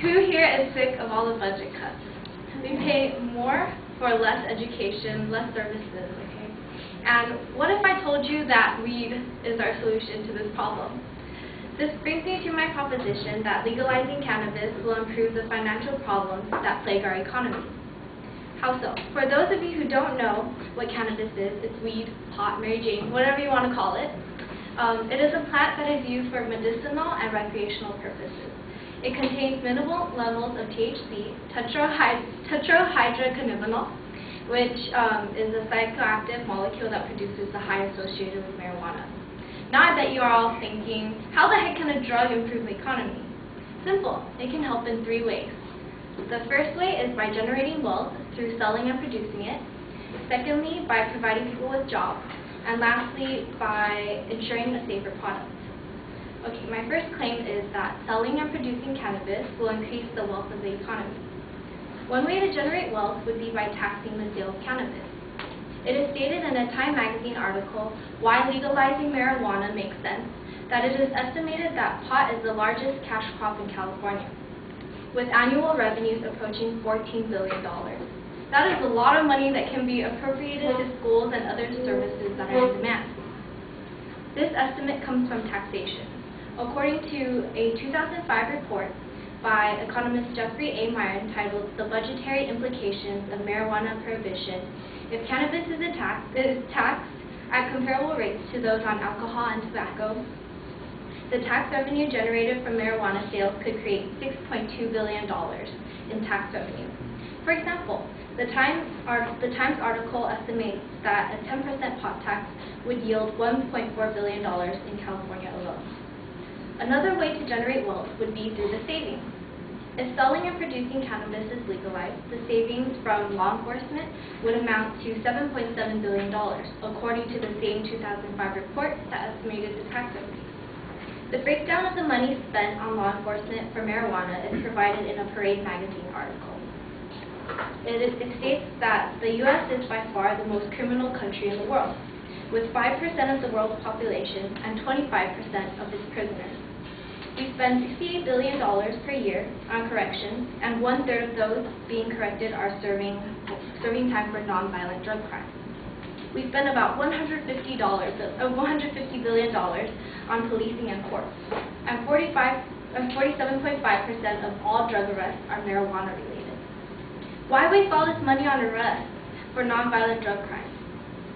Who here is sick of all the budget cuts? We pay more for less education, less services, okay? And what if I told you that weed is our solution to this problem? This brings me to my proposition that legalizing cannabis will improve the financial problems that plague our economy. How so? For those of you who don't know what cannabis is, it's weed, pot, Mary Jane, whatever you want to call it. It is a plant that is used for medicinal and recreational purposes. It contains minimal levels of THC, tetrahydrocannabinol, which is a psychoactive molecule that produces the high associated with marijuana. Now I bet you are all thinking, how the heck can a drug improve the economy? Simple. It can help in 3 ways. The first way is by generating wealth through selling and producing it. Secondly, by providing people with jobs. And lastly, by ensuring a safer product. Okay, my first claim is that selling and producing cannabis will increase the wealth of the economy. One way to generate wealth would be by taxing the sale of cannabis. It is stated in a Time magazine article, Why Legalizing Marijuana Makes Sense, that it is estimated that pot is the largest cash crop in California, with annual revenues approaching $14 billion. That is a lot of money that can be appropriated to schools and other services that are in demand. This estimate comes from taxation. According to a 2005 report by economist Jeffrey A. Meyer entitled The Budgetary Implications of Marijuana Prohibition, if cannabis is taxed at comparable rates to those on alcohol and tobacco, the tax revenue generated from marijuana sales could create $6.2 billion in tax revenue. For example, the Times article estimates that a 10% pot tax would yield $1.4 billion in California alone. Another way to generate wealth would be through the savings. If selling and producing cannabis is legalized, the savings from law enforcement would amount to $7.7 billion, according to the same 2005 report that estimated the tax revenue. The breakdown of the money spent on law enforcement for marijuana is provided in a Parade magazine article. It states that the U.S. is by far the most criminal country in the world, with 5% of the world's population and 25% of its prisoners. We spend $68 billion per year on corrections, and 1/3 of those being corrected are serving time for nonviolent drug crimes. We spend about $150 billion on policing and courts, and 47.5% of all drug arrests are marijuana related. Why waste all this money on arrests for nonviolent drug crimes?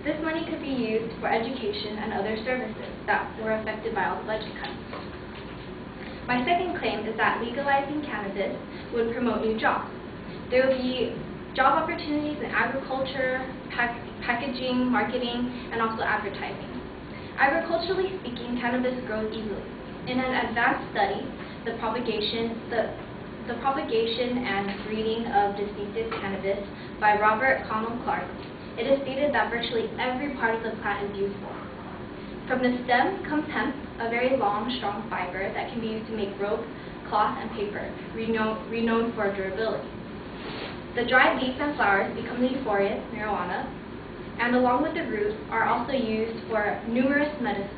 This money could be used for education and other services that were affected by all the budget cuts. My second claim is that legalizing cannabis would promote new jobs. There would be job opportunities in agriculture, packaging, marketing, and also advertising. Agriculturally speaking, cannabis grows easily. In an advanced study, the propagation and breeding of distinctive cannabis by Robert Connell Clark, it is stated that virtually every part of the plant is useful. From the stem comes hemp, a very long, strong fiber that can be used to make rope, cloth, and paper, renowned for durability. The dried leaves and flowers become the euphorious, marijuana, and along with the roots are also used for numerous medicines.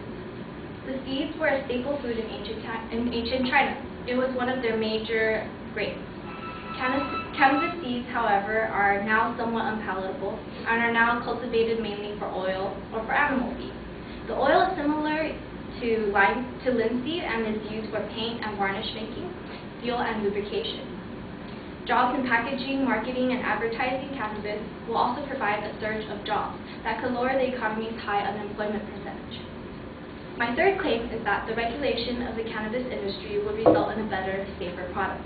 The seeds were a staple food in ancient China. It was one of their major grapes. Cannabis seeds, however, are now somewhat unpalatable and are now cultivated mainly for oil or for animal feed. The oil is similar to linseed and is used for paint and varnish making, fuel, and lubrication. Jobs in packaging, marketing, and advertising cannabis will also provide a surge of jobs that could lower the economy's high unemployment percentage. My third claim is that the regulation of the cannabis industry would result in a better, safer product.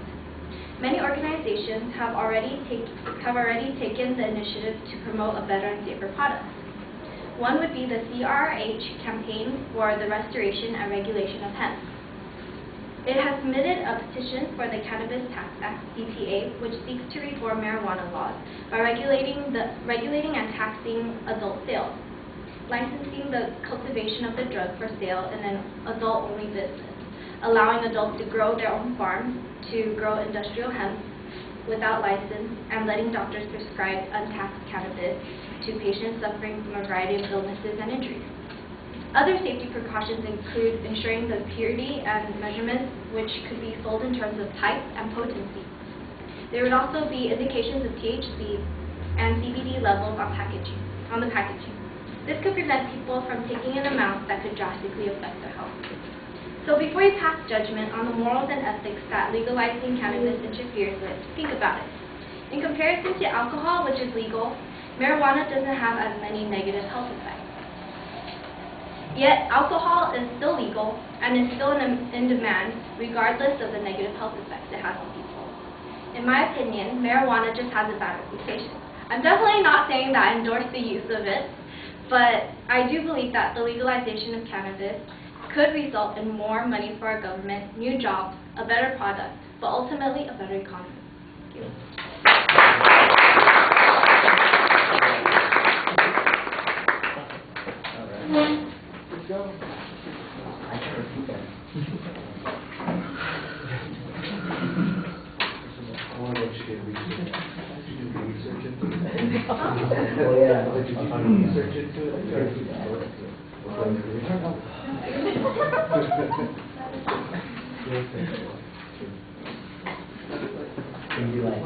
Many organizations have already taken the initiative to promote a better and safer product. One would be the CRH campaign for the restoration and regulation of hemp. It has submitted a petition for the Cannabis Tax Act, CTA, which seeks to reform marijuana laws by regulating and taxing adult sales, licensing the cultivation of the drug for sale in an adult-only business, allowing adults to grow their own farms to grow industrial hemp without license, and letting doctors prescribe untaxed cannabis to patients suffering from a variety of illnesses and injuries. Other safety precautions include ensuring the purity and measurements, which could be sold in terms of type and potency. There would also be indications of THC and CBD levels on the packaging. This could prevent people from taking in amounts that could drastically affect their health. So before you pass judgment on the morals and ethics that legalizing cannabis interferes with, think about it. In comparison to alcohol, which is legal, marijuana doesn't have as many negative health effects. Yet, alcohol is still legal and is still in demand regardless of the negative health effects it has on people. In my opinion, marijuana just has a bad reputation. I'm definitely not saying that I endorse the use of it, but I do believe that the legalization of cannabis could result in more money for our government, new jobs, a better product, but ultimately a better economy. Thank you. Good job. I can repeat that. I want to let you get research. You do research into it. Oh yeah, I'll let you do research into it. Maybe like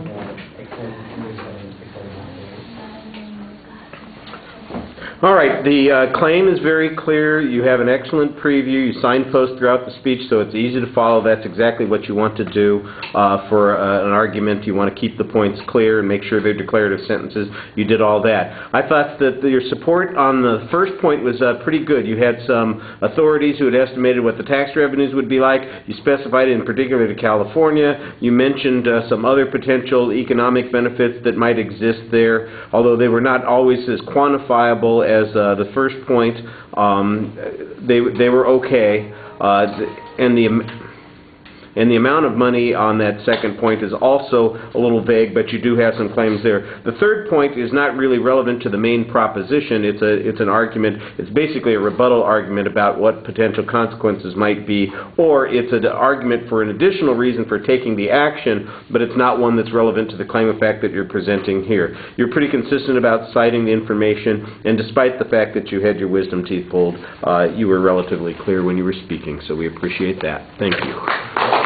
All right, the claim is very clear. You have an excellent preview. You signpost throughout the speech, so it's easy to follow. That's exactly what you want to do for an argument. You want to keep the points clear and make sure they're declarative sentences. You did all that. I thought that your support on the first point was pretty good. You had some authorities who had estimated what the tax revenues would be like. You specified it in particular to California. You mentioned some other potential economic benefits that might exist there, although they were not always as quantifiable as the first point. They were okay, and the amount of money on that second point is also a little vague, but you do have some claims there. The third point is not really relevant to the main proposition. It's an argument. It's basically a rebuttal argument about what potential consequences might be, or it's an argument for an additional reason for taking the action, but it's not one that's relevant to the claim of fact that you're presenting here. You're pretty consistent about citing the information, and despite the fact that you had your wisdom teeth pulled, you were relatively clear when you were speaking, so we appreciate that. Thank you.